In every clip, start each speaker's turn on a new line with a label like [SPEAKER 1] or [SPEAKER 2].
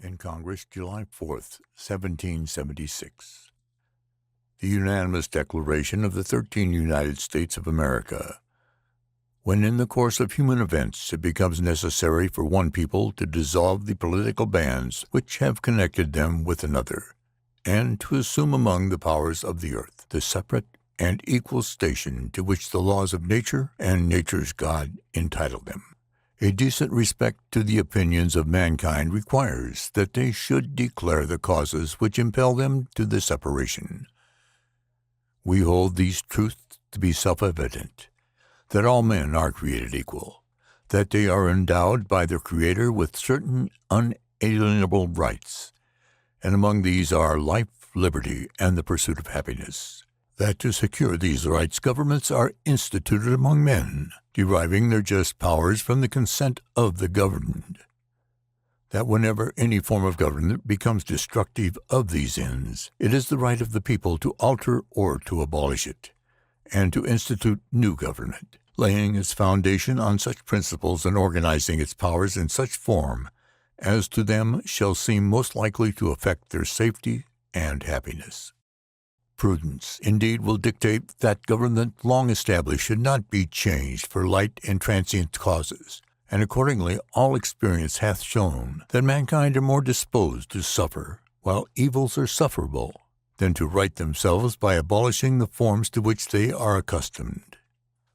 [SPEAKER 1] in Congress, July 4th, 1776. The unanimous declaration of the 13 United States of America. When in the course of human events it becomes necessary for one people to dissolve the political bands which have connected them with another, and to assume among the powers of the earth the separate and equal station to which the laws of nature and nature's God entitle them, a decent respect to the opinions of mankind requires that they should declare the causes which impel them to the separation. We hold these truths to be self-evident, that all men are created equal, that they are endowed by their Creator with certain unalienable rights, and among these are life, liberty, and the pursuit of happiness, that to secure these rights governments are instituted among men, deriving their just powers from the consent of the governed, that whenever any form of government becomes destructive of these ends, it is the right of the people to alter or to abolish it, and to institute new government, laying its foundation on such principles and organizing its powers in such form as to them shall seem most likely to affect their safety and happiness. Prudence, indeed, will dictate that government long established should not be changed for light and transient causes, and accordingly all experience hath shown that mankind are more disposed to suffer, while evils are sufferable, than to right themselves by abolishing the forms to which they are accustomed.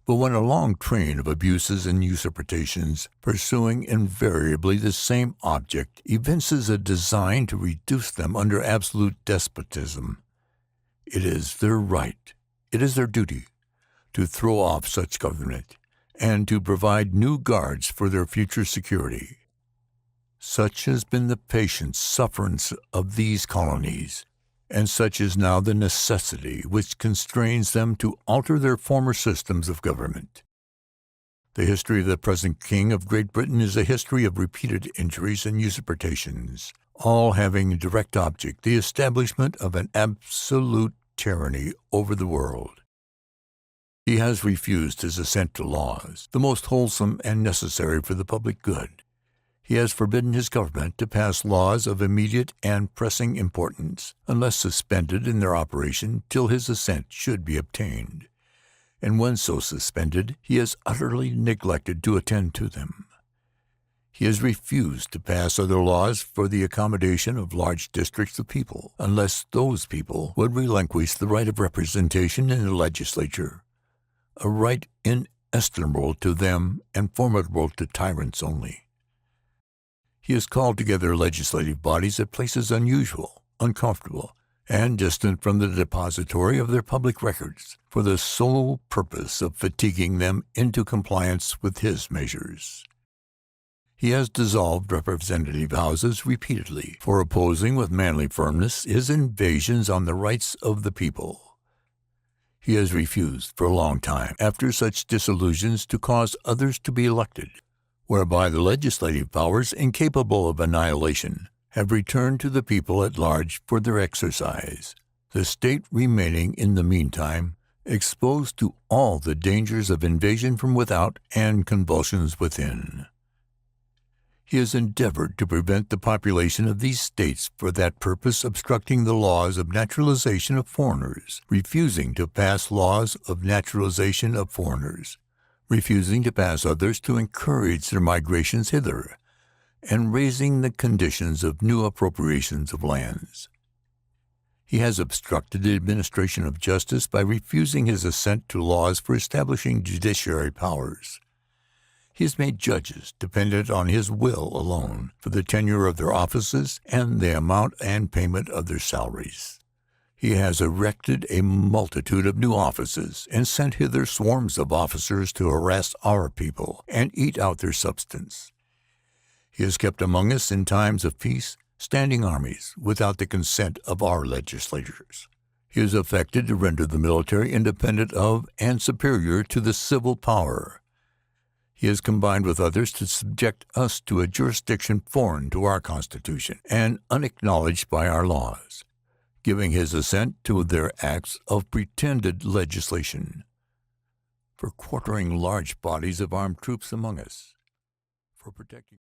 [SPEAKER 1] But when a long train of abuses and usurpations, pursuing invariably the same object, evinces a design to reduce them under absolute despotism, it is their right, it is their duty, to throw off such government, and to provide new guards for their future security. Such has been the patient sufferance of these colonies, and such is now the necessity which constrains them to alter their former systems of government. The history of the present King of Great Britain is a history of repeated injuries and usurpations, all having a direct object the establishment of an absolute tyranny over the world. He has refused his assent to laws, the most wholesome and necessary for the public good. He has forbidden his government to pass laws of immediate and pressing importance, unless suspended in their operation till his assent should be obtained, and when so suspended, he has utterly neglected to attend to them. He has refused to pass other laws for the accommodation of large districts of people, unless those people would relinquish the right of representation in the legislature, a right inestimable to them and formidable to tyrants only. He has called together legislative bodies at places unusual, uncomfortable, and distant from the depository of their public records, for the sole purpose of fatiguing them into compliance with his measures. He has dissolved representative houses repeatedly for opposing with manly firmness his invasions on the rights of the people. He has refused for a long time, after such dissolutions, to cause others to be elected, whereby the legislative powers, incapable of annihilation, have returned to the people at large for their exercise, the state remaining in the meantime exposed to all the dangers of invasion from without and convulsions within. He has endeavored to prevent the population of these states for that purpose, obstructing the laws of naturalization of foreigners, refusing to pass laws of naturalization of foreigners, refusing to pass others to encourage their migrations hither, and raising the conditions of new appropriations of lands. He has obstructed the administration of justice by refusing his assent to laws for establishing judiciary powers. He has made judges dependent on his will alone for the tenure of their offices and the amount and payment of their salaries. He has erected a multitude of new offices and sent hither swarms of officers to harass our people and eat out their substance. He has kept among us in times of peace standing armies without the consent of our legislators. He has affected to render the military independent of and superior to the civil power. He has combined with others to subject us to a jurisdiction foreign to our Constitution and unacknowledged by our laws, giving his assent to their acts of pretended legislation, for quartering large bodies of armed troops among us, for protecting